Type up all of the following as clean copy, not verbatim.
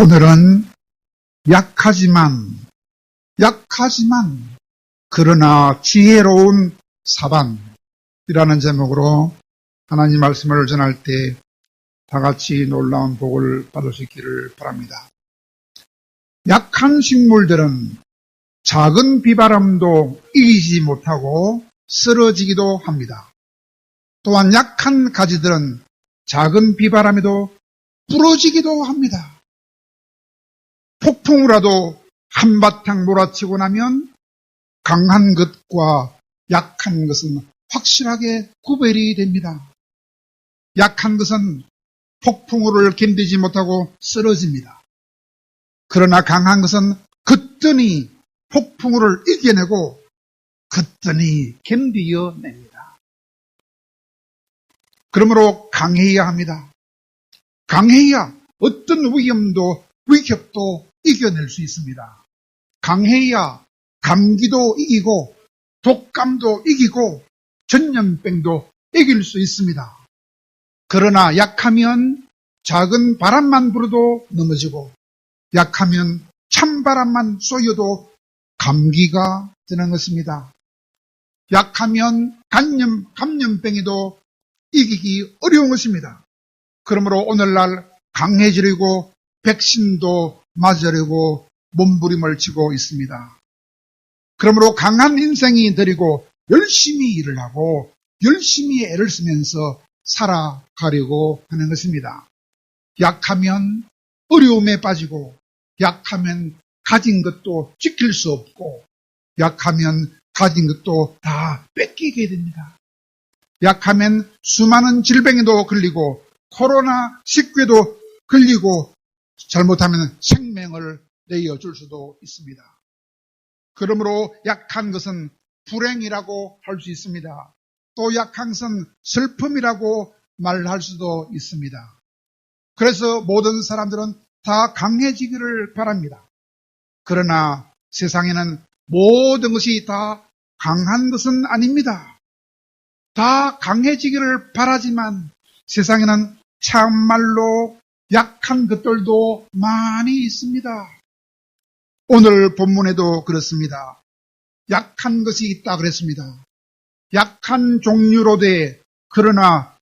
오늘은 약하지만 그러나 지혜로운 사반이라는 제목으로 하나님 말씀을 전할 때 다 같이 놀라운 복을 받을 수 있기를 바랍니다. 약한 식물들은 작은 비바람도 이기지 못하고 쓰러지기도 합니다. 또한 약한 가지들은 작은 비바람에도 부러지기도 합니다. 폭풍우라도 한바탕 몰아치고 나면 강한 것과 약한 것은 확실하게 구별이 됩니다. 약한 것은 폭풍우를 견디지 못하고 쓰러집니다. 그러나 강한 것은 거뜬히 폭풍우를 이겨내고 거뜬히 견디어냅니다. 그러므로 강해야 합니다. 강해야 어떤 위협도 이겨낼 수 있습니다. 강해야 감기도 이기고 독감도 이기고 전염병도 이길 수 있습니다. 그러나 약하면 작은 바람만 불어도 넘어지고 약하면 찬바람만 쏘여도 감기가 되는 것입니다. 약하면 감염병에도 이기기 어려운 것입니다. 그러므로 오늘날 강해지려고 백신도 맞으려고 몸부림을 치고 있습니다. 그러므로 강한 인생이 되리고 열심히 일을 하고 열심히 애를 쓰면서 살아가려고 하는 것입니다. 약하면 어려움에 빠지고 약하면 가진 것도 지킬 수 없고 약하면 가진 것도 다 뺏기게 됩니다. 약하면 수많은 질병에도 걸리고 코로나19에도 걸리고 잘못하면 생명을 내어줄 수도 있습니다. 그러므로 약한 것은 불행이라고 할 수 있습니다. 또 약한 것은 슬픔이라고 말할 수도 있습니다. 그래서 모든 사람들은 다 강해지기를 바랍니다. 그러나 세상에는 모든 것이 다 강한 것은 아닙니다. 다 강해지기를 바라지만 세상에는 참말로 약한 것들도 많이 있습니다. 오늘 본문에도 그렇습니다. 약한 것이 있다 그랬습니다. 약한 종류로 돼 그러나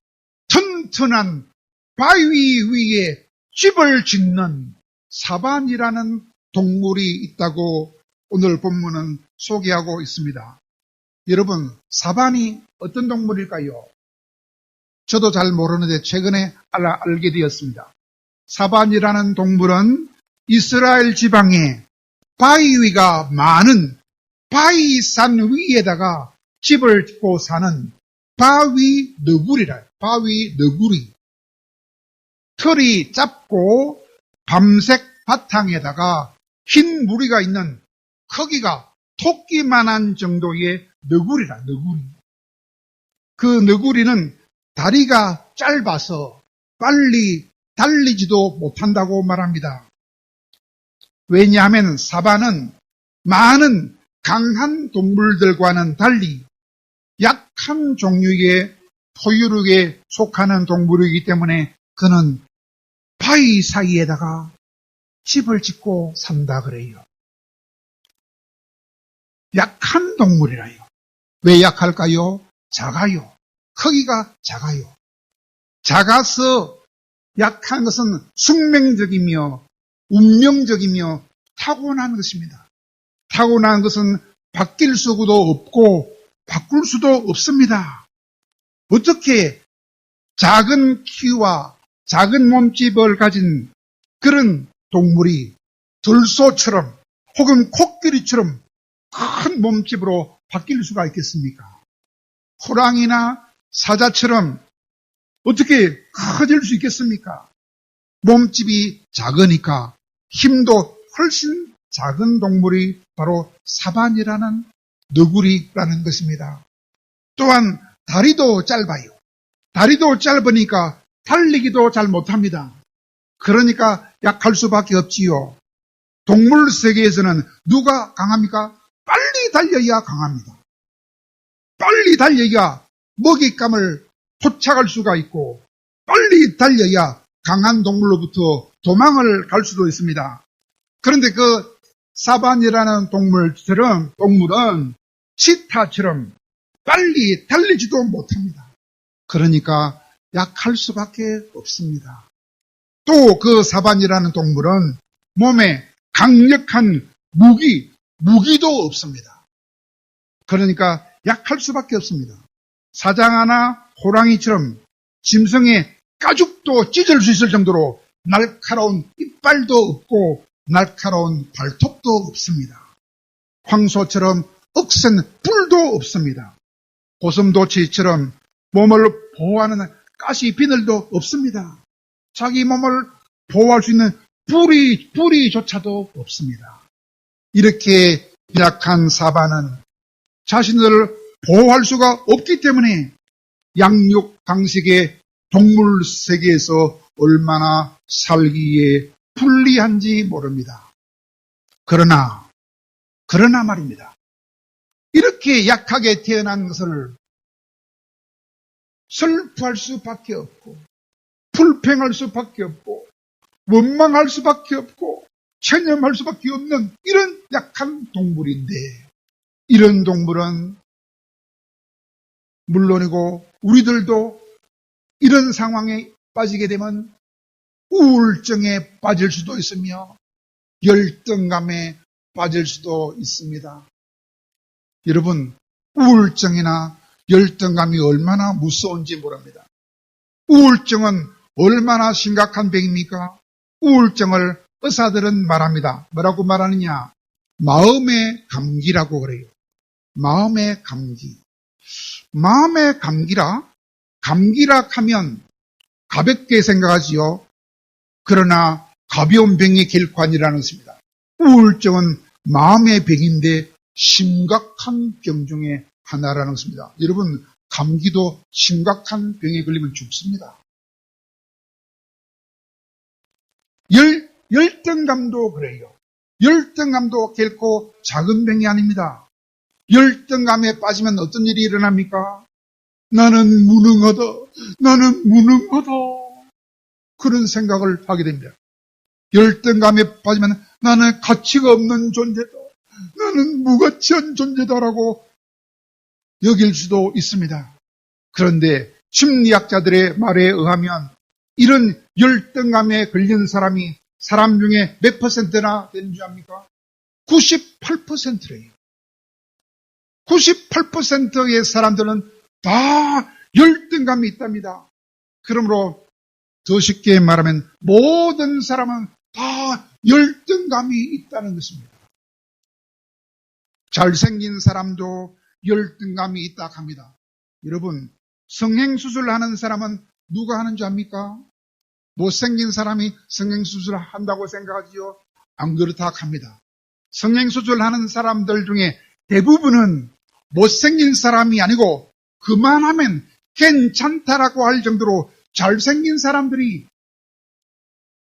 튼튼한 바위 위에 집을 짓는 사반이라는 동물이 있다고 오늘 본문은 소개하고 있습니다. 여러분, 사반이 어떤 동물일까요? 저도 잘 모르는데 최근에 알게 되었습니다. 사반이라는 동물은 이스라엘 지방에 바위가 많은 바위산 위에다가 집을 짓고 사는 바위 너구리라. 바위 너구리. 털이 짧고 밤색 바탕에다가 흰 무리가 있는 크기가 토끼만한 정도의 너구리라. 너구리. 그 너구리는 다리가 짧아서 빨리 달리지도 못한다고 말합니다. 왜냐하면 사반은 많은 강한 동물들과는 달리 약한 종류의 포유류에 속하는 동물이기 때문에 그는 바위 사이에다가 집을 짓고 산다 그래요. 약한 동물이라요. 왜 약할까요? 작아요. 크기가 작아요. 작아서 약한 것은 숙명적이며 운명적이며 타고난 것입니다. 타고난 것은 바뀔 수도 없고 바꿀 수도 없습니다. 어떻게 작은 키와 작은 몸집을 가진 그런 동물이 들소처럼 혹은 코끼리처럼 큰 몸집으로 바뀔 수가 있겠습니까? 호랑이나 사자처럼 어떻게 커질 수 있겠습니까? 몸집이 작으니까 힘도 훨씬 작은 동물이 바로 사반이라는 너구리라는 것입니다. 또한 다리도 짧아요. 다리도 짧으니까 달리기도 잘 못합니다. 그러니까 약할 수밖에 없지요. 동물 세계에서는 누가 강합니까? 빨리 달려야 강합니다. 빨리 달려야 먹잇감을 포착할 수가 있고 빨리 달려야 강한 동물로부터 도망을 갈 수도 있습니다. 그런데 그 사반이라는 동물은 치타처럼 빨리 달리지도 못합니다. 그러니까 약할 수밖에 없습니다. 또 그 사반이라는 동물은 몸에 강력한 무기도 없습니다. 그러니까 약할 수밖에 없습니다. 사자나 호랑이처럼 짐승의 가죽도 찢을 수 있을 정도로 날카로운 이빨도 없고 날카로운 발톱도 없습니다. 황소처럼 억센 뿔도 없습니다. 고슴도치처럼 몸을 보호하는 가시 비늘도 없습니다. 자기 몸을 보호할 수 있는 뿌리조차도 없습니다. 이렇게 약한 사바는 자신을 보호할 수가 없기 때문에 양육 방식의 동물 세계에서 얼마나 살기에 불리한지 모릅니다. 그러나 말입니다. 이렇게 약하게 태어난 것을 슬퍼할 수밖에 없고 불평할 수밖에 없고 원망할 수밖에 없고 체념할 수밖에 없는 이런 약한 동물인데, 이런 동물은 물론이고 우리들도 이런 상황에 빠지게 되면 우울증에 빠질 수도 있으며 열등감에 빠질 수도 있습니다. 여러분, 우울증이나 열등감이 얼마나 무서운지 모릅니다. 우울증은 얼마나 심각한 병입니까? 우울증을 의사들은 말합니다. 뭐라고 말하느냐? 마음의 감기라고 그래요. 마음의 감기. 마음의 감기라 하면 가볍게 생각하지요. 그러나 가벼운 병이 결코 아니라는 것입니다. 우울증은 마음의 병인데 심각한 병 중에 하나라는 것입니다. 여러분, 감기도 심각한 병에 걸리면 죽습니다. 열등감도 그래요. 열등감도 결코 작은 병이 아닙니다. 열등감에 빠지면 어떤 일이 일어납니까? 나는 무능하다. 그런 생각을 하게 됩니다. 열등감에 빠지면 나는 가치가 없는 존재다. 나는 무가치한 존재다라고 여길 수도 있습니다. 그런데 심리학자들의 말에 의하면 이런 열등감에 걸린 사람이 사람 중에 몇 퍼센트나 되는 줄 압니까? 98%래요. 98%의 사람들은 다 열등감이 있답니다. 그러므로 더 쉽게 말하면 모든 사람은 다 열등감이 있다는 것입니다. 잘생긴 사람도 열등감이 있다 합니다. 여러분, 성형수술 하는 사람은 누가 하는 줄 압니까? 못생긴 사람이 성형수술 한다고 생각하지요? 안 그렇다 합니다. 성형수술 하는 사람들 중에 대부분은 못생긴 사람이 아니고 그만하면 괜찮다라고 할 정도로 잘생긴 사람들이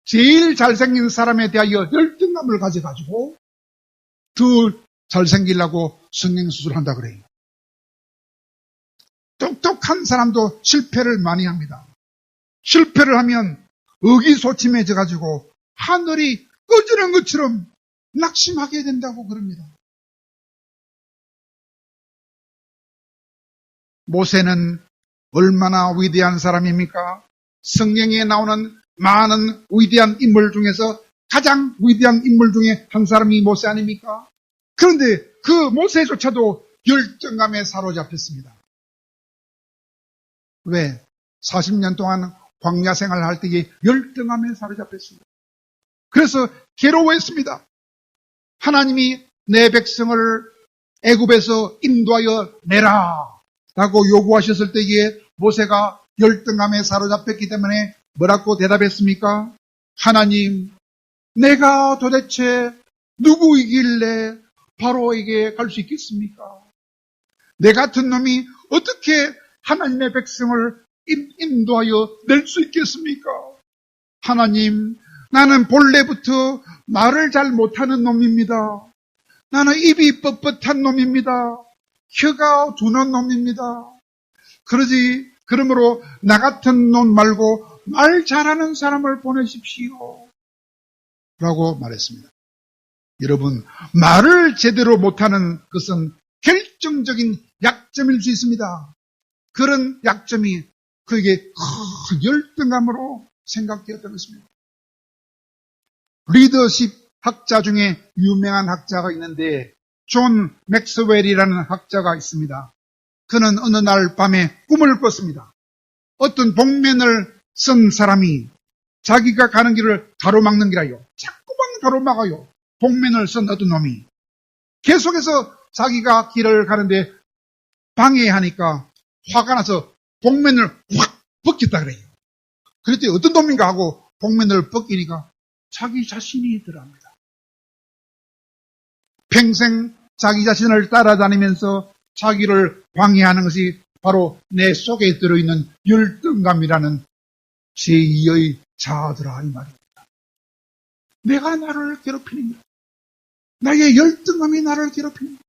제일 잘생긴 사람에 대하여 열등감을 가져가지고 더 잘생기려고 성형수술을 한다 그래요. 똑똑한 사람도 실패를 많이 합니다. 실패를 하면 의기소침해져 가지고 하늘이 꺼지는 것처럼 낙심하게 된다고 그럽니다. 모세는 얼마나 위대한 사람입니까? 성경에 나오는 많은 위대한 인물 중에서 가장 위대한 인물 중에 한 사람이 모세 아닙니까? 그런데 그 모세조차도 열등감에 사로잡혔습니다. 왜? 40년 동안 광야 생활을 할 때에 열등감에 사로잡혔습니다. 그래서 괴로워했습니다. 하나님이 내 백성을 애굽에서 인도하여 내라 라고 요구하셨을 때에 모세가 열등감에 사로잡혔기 때문에 뭐라고 대답했습니까? 하나님, 내가 도대체 누구이길래 바로에게 갈 수 있겠습니까? 내 같은 놈이 어떻게 하나님의 백성을 인도하여 낼 수 있겠습니까? 하나님, 나는 본래부터 말을 잘 못하는 놈입니다. 나는 입이 뻣뻣한 놈입니다. 혀가 두는 놈입니다. 그러므로 나 같은 놈 말고 말 잘하는 사람을 보내십시오. 라고 말했습니다. 여러분, 말을 제대로 못하는 것은 결정적인 약점일 수 있습니다. 그런 약점이 그에게 큰 열등감으로 생각되었던 것입니다. 리더십 학자 중에 유명한 학자가 있는데 존 맥스웰이라는 학자가 있습니다. 그는 어느 날 밤에 꿈을 꿨습니다. 어떤 복면을 쓴 사람이 자기가 가는 길을 가로막는 기라요. 자꾸만 가로막아요. 복면을 쓴 어떤 놈이. 계속해서 자기가 길을 가는데 방해하니까 화가 나서 복면을 확 벗겼다 그래요. 그랬더니 어떤 놈인가 하고 복면을 벗기니까 자기 자신이더랍니다. 평생 자기 자신을 따라다니면서 자기를 방해하는 것이 바로 내 속에 들어있는 열등감이라는 제2의 자아더라 이 말입니다. 내가 나를 괴롭히는 거야. 나의 열등감이 나를 괴롭히는 거야.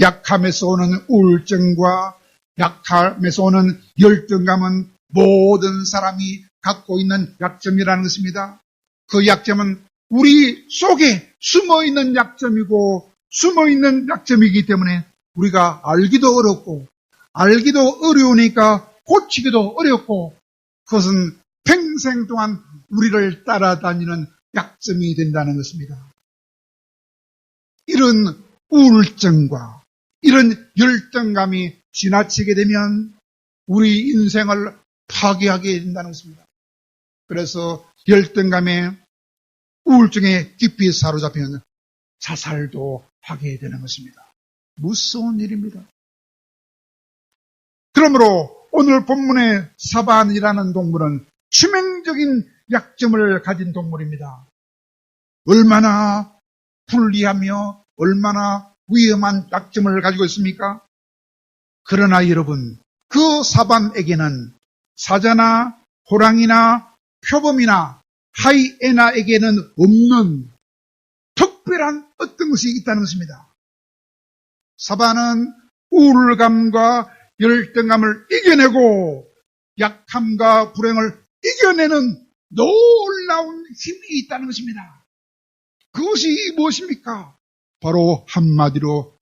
약함에서 오는 우울증과 약함에서 오는 열등감은 모든 사람이 갖고 있는 약점이라는 것입니다. 그 약점은 우리 속에 숨어있는 약점이고 숨어있는 약점이기 때문에 우리가 알기도 어렵고 알기도 어려우니까 고치기도 어렵고 그것은 평생 동안 우리를 따라다니는 약점이 된다는 것입니다. 이런 우울증과 이런 열등감이 지나치게 되면 우리 인생을 파괴하게 된다는 것입니다. 그래서 열등감에 우울증에 깊이 사로잡히면 자살도 하게 되는 것입니다. 무서운 일입니다. 그러므로 오늘 본문의 사반이라는 동물은 치명적인 약점을 가진 동물입니다. 얼마나 불리하며 얼마나 위험한 약점을 가지고 있습니까? 그러나 여러분, 그 사반에게는 사자나 호랑이나 표범이나 하이에나에게는 없는 특별한 어떤 것이 있다는 것입니다. 사반은 우울감과 열등감을 이겨내고 약함과 불행을 이겨내는 놀라운 힘이 있다는 것입니다. 그것이 무엇입니까? 바로 한마디로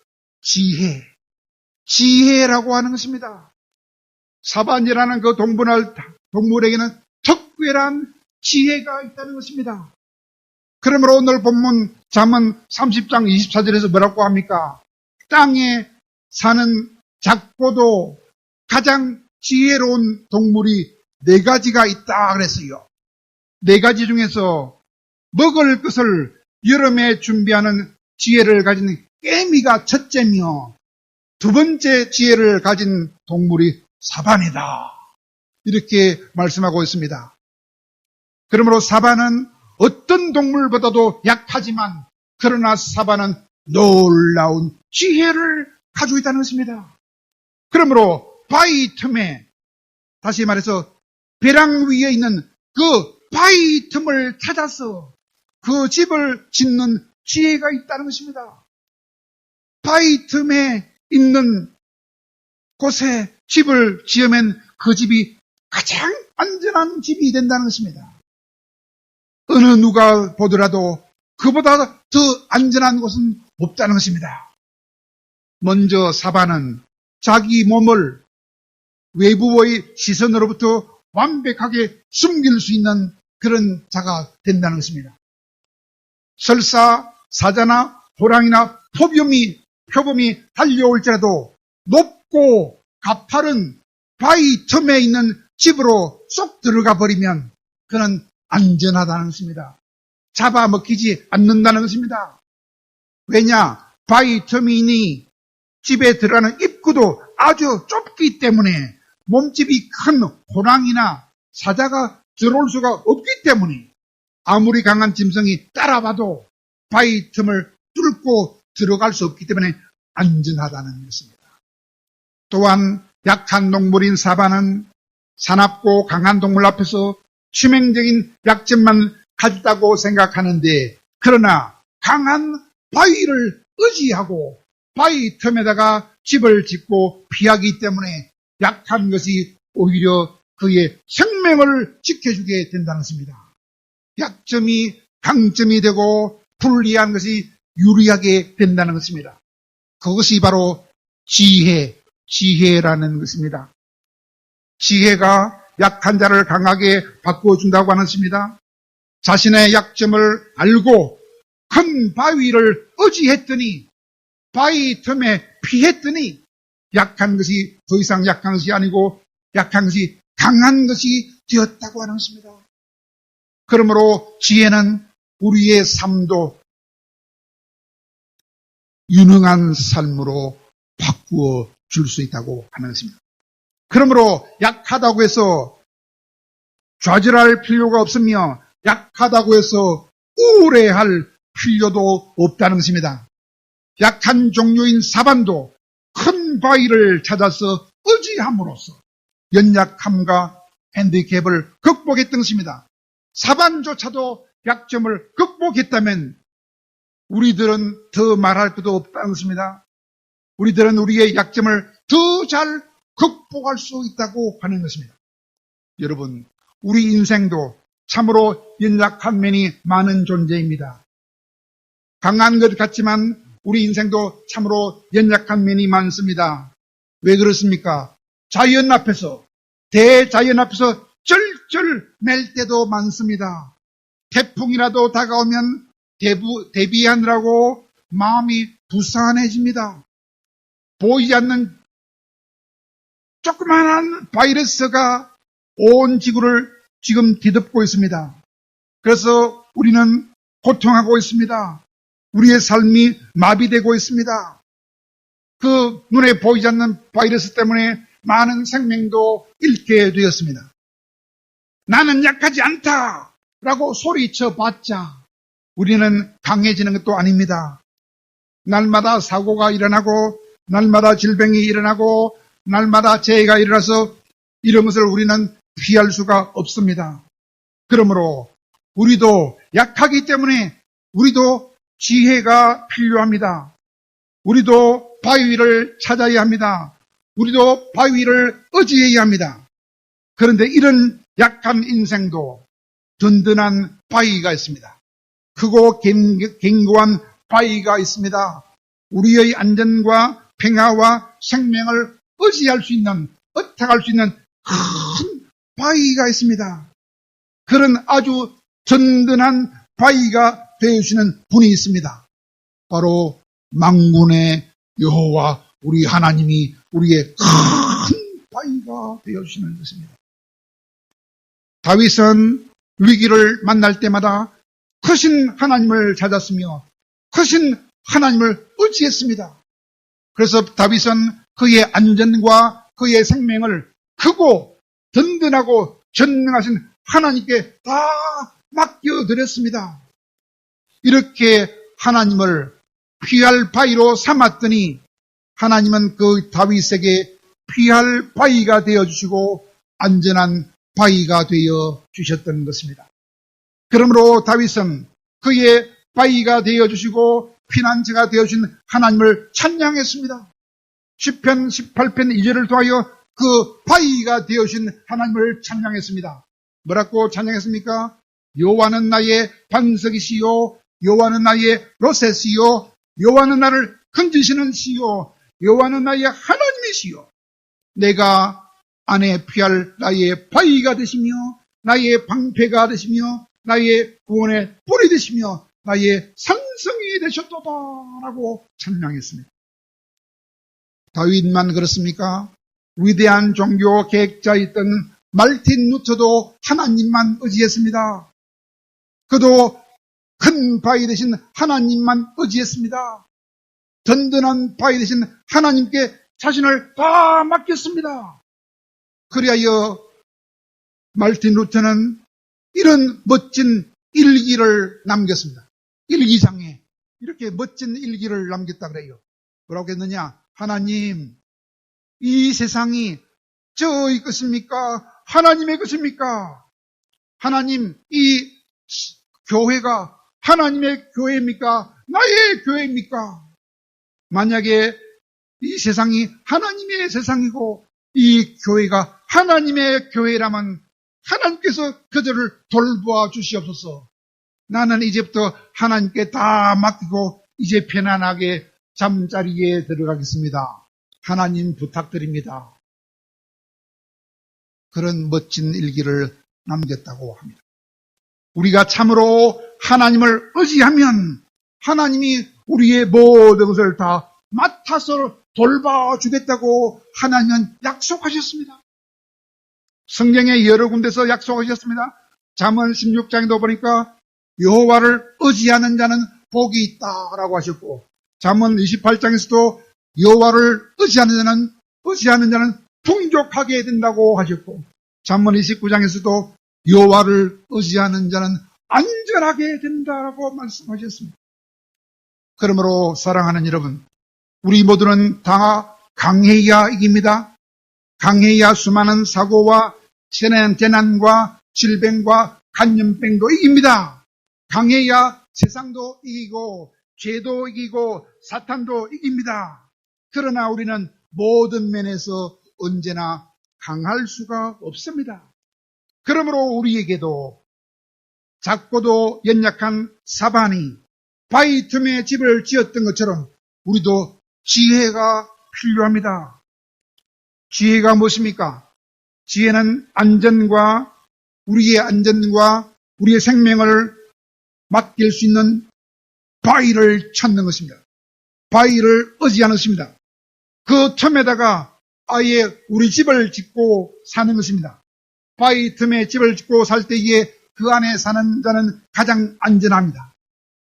지혜라고 하는 것입니다. 사반이라는 그 동물에게는 특별한 지혜가 있다는 것입니다. 그러므로 오늘 본문 잠언 30장 24절에서 뭐라고 합니까? 땅에 사는 작고도 가장 지혜로운 동물이 4가지가 있다 그랬어요. 4가지 중에서 먹을 것을 여름에 준비하는 지혜를 가진 깨미가 첫째며 2번째 지혜를 가진 동물이 사반이다. 이렇게 말씀하고 있습니다. 그러므로 사반은 어떤 동물보다도 약하지만 그러나 사반은 놀라운 지혜를 가지고 있다는 것입니다. 그러므로 바위 틈에 다시 말해서 벼랑 위에 있는 그 바위 틈을 찾아서 그 집을 짓는 지혜가 있다는 것입니다. 바위 틈에 있는 곳에 집을 지으면 그 집이 가장 안전한 집이 된다는 것입니다. 어느 누가 보더라도 그보다 더 안전한 곳은 없다는 것입니다. 먼저 사반은 자기 몸을 외부의 시선으로부터 완벽하게 숨길 수 있는 그런 자가 된다는 것입니다. 설사 사자나 호랑이나 표범이 달려올지라도 높고 가파른 바위 틈에 있는 집으로 쏙 들어가 버리면 그는 안전하다는 것입니다. 잡아먹히지 않는다는 것입니다. 왜냐? 바위 틈이니 집에 들어가는 입구도 아주 좁기 때문에 몸집이 큰 호랑이나 사자가 들어올 수가 없기 때문에 아무리 강한 짐승이 따라와도 바위 틈을 뚫고 들어갈 수 없기 때문에 안전하다는 것입니다. 또한 약한 동물인 사반은 사납고 강한 동물 앞에서 치명적인 약점만 가졌다고 생각하는데 그러나 강한 바위를 의지하고 바위 틈에다가 집을 짓고 피하기 때문에 약한 것이 오히려 그의 생명을 지켜주게 된다는 것입니다. 약점이 강점이 되고 불리한 것이 유리하게 된다는 것입니다. 그것이 바로 지혜라는 것입니다. 지혜가 약한 자를 강하게 바꿔준다고 하는 것입니다. 자신의 약점을 알고 큰 바위를 의지했더니 바위 틈에 피했더니 약한 것이 더 이상 약한 것이 아니고 약한 것이 강한 것이 되었다고 하는 것입니다. 그러므로 지혜는 우리의 삶도 유능한 삶으로 바꾸어 줄 수 있다고 하는 것입니다. 그러므로 약하다고 해서 좌절할 필요가 없으며 약하다고 해서 우울해할 필요도 없다는 것입니다. 약한 종류인 사반도 큰 바위를 찾아서 의지함으로써 연약함과 핸디캡을 극복했던 것입니다. 사반조차도 약점을 극복했다면 우리들은 더 말할 것도 없다는 것입니다. 우리들은 우리의 약점을 더 잘 극복할 수 있다고 하는 것입니다. 여러분, 우리 인생도 참으로 연약한 면이 많은 존재입니다. 강한 것 같지만 우리 인생도 참으로 연약한 면이 많습니다. 왜 그렇습니까? 자연 앞에서, 대자연 앞에서 쩔쩔 맬 때도 많습니다. 태풍이라도 다가오면 대비하느라고 마음이 부산해집니다. 보이지 않는 조그마한 바이러스가 온 지구를 지금 뒤덮고 있습니다. 그래서 우리는 고통하고 있습니다. 우리의 삶이 마비되고 있습니다. 그 눈에 보이지 않는 바이러스 때문에 많은 생명도 잃게 되었습니다. 나는 약하지 않다라고 소리쳐 봤자 우리는 강해지는 것도 아닙니다. 날마다 사고가 일어나고 날마다 질병이 일어나고 날마다 재해가 일어나서 이런 것을 우리는 피할 수가 없습니다. 그러므로 우리도 약하기 때문에 우리도 지혜가 필요합니다. 우리도 바위를 찾아야 합니다. 우리도 바위를 의지해야 합니다. 그런데 이런 약한 인생도 든든한 바위가 있습니다. 크고 견고한 바위가 있습니다. 우리의 안전과 평화와 생명을 의지할 수 있는, 의탁할 수 있는 큰 바위가 있습니다. 그런 아주 든든한 바위가 되어주시는 분이 있습니다. 바로 만군의 여호와 우리 하나님이 우리의 큰 바위가 되어주시는 것입니다. 다윗은 위기를 만날 때마다 크신 하나님을 찾았으며 크신 하나님을 의지했습니다. 그래서 다윗은 그의 안전과 그의 생명을 크고 든든하고 전능하신 하나님께 다 맡겨드렸습니다. 이렇게 하나님을 피할 바위로 삼았더니 하나님은 그 다윗에게 피할 바위가 되어주시고 안전한 바위가 되어 주셨던 것입니다. 그러므로 다윗은 그의 바위가 되어주시고 피난처가 되어주신 하나님을 찬양했습니다. 시편 18편 2절을 통하여 그 바위가 되어주신 하나님을 찬양했습니다. 뭐라고 찬양했습니까? 여호와는 나의 반석이시요 여호와는 나의 로셋이요 여호와는 나를 건지시는 시요 여호와는 나의 하나님이시요 내가 안에 피할 나의 바위가 되시며 나의 방패가 되시며 나의 구원의 뿔이 되시며 나의 산성이 되셨도다라고 찬양했습니다. 다윗만 그렇습니까? 위대한 종교 계획자였던 말틴 루터도 하나님만 의지했습니다. 그도 큰 바위 되신 하나님만 의지했습니다. 든든한 바위 되신 하나님께 자신을 다 맡겼습니다. 그리하여 말틴 루터는 이런 멋진 일기를 남겼습니다. 일기장에 이렇게 멋진 일기를 남겼다 그래요. 뭐라고 했느냐? 하나님, 이 세상이 저의 것입니까? 하나님의 것입니까? 하나님, 이 교회가 하나님의 교회입니까? 나의 교회입니까? 만약에 이 세상이 하나님의 세상이고 이 교회가 하나님의 교회라면 하나님께서 그들을 돌보아 주시옵소서. 나는 이제부터 하나님께 다 맡기고 이제 편안하게 잠자리에 들어가겠습니다. 하나님 부탁드립니다. 그런 멋진 일기를 남겼다고 합니다. 우리가 참으로 하나님을 의지하면 하나님이 우리의 모든 것을 다 맡아서 돌봐주겠다고 하나님은 약속하셨습니다. 성경에 여러 군데서 약속하셨습니다. 잠언 16장에도 보니까 여호와를 의지하는 자는 복이 있다라고 하셨고, 잠언 28장에서도 여호와를 의지하는 자는 풍족하게 된다고 하셨고, 잠언 29장에서도 여호와를 의지하는 자는 안전하게 된다라고 말씀하셨습니다. 그러므로 사랑하는 여러분, 우리 모두는 다 강해야 이깁니다. 강해야 수많은 사고와 재난과 질병과 감염병도 이깁니다. 강해야 세상도 이기고 죄도 이기고 사탄도 이깁니다. 그러나 우리는 모든 면에서 언제나 강할 수가 없습니다. 그러므로 우리에게도 작고도 연약한 사반이 바위 틈에 집을 지었던 것처럼 우리도 지혜가 필요합니다. 지혜가 무엇입니까? 지혜는 우리의 생명을 맡길 수 있는 바위를 찾는 것입니다. 바위를 의지하는 것입니다. 그 틈에다가 아예 우리 집을 짓고 사는 것입니다. 바위 틈에 집을 짓고 살 때에 그 안에 사는 자는 가장 안전합니다.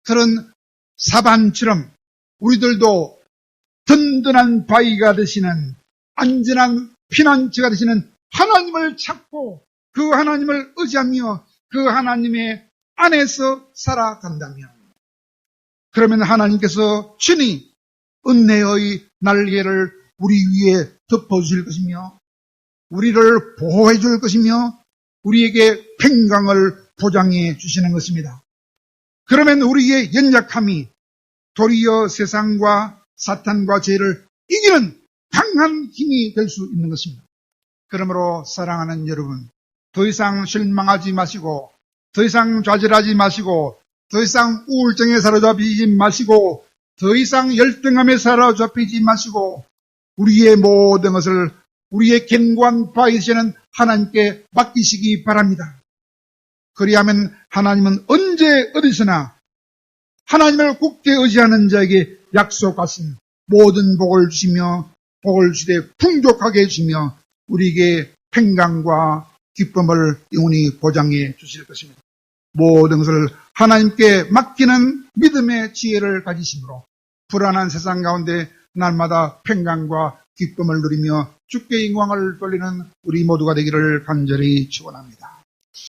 그런 사반처럼 우리들도 든든한 바위가 되시는 안전한 피난처가 되시는 하나님을 찾고 그 하나님을 의지하며 그 하나님의 안에서 살아간다면, 그러면 하나님께서 친히 은혜의 날개를 우리 위에 덮어주실 것이며 우리를 보호해 줄 것이며 우리에게 평강을 보장해 주시는 것입니다. 그러면 우리의 연약함이 도리어 세상과 사탄과 죄를 이기는 강한 힘이 될 수 있는 것입니다. 그러므로 사랑하는 여러분, 더 이상 실망하지 마시고, 더 이상 좌절하지 마시고, 더 이상 우울증에 사로잡히지 마시고, 더 이상 열등함에 사로잡히지 마시고, 우리의 모든 것을 우리의 견고한 바위시는 하나님께 맡기시기 바랍니다. 그리하면 하나님은 언제 어디서나 하나님을 굳게 의지하는 자에게 약속하신 모든 복을 주시며 복을 주되 풍족하게 해주시며 우리에게 평강과 기쁨을 영원히 보장해 주실 것입니다. 모든 것을 하나님께 맡기는 믿음의 지혜를 가지심으로 불안한 세상 가운데 날마다 평강과 기쁨을 누리며 주께 영광을 돌리는 우리 모두가 되기를 간절히 축원합니다.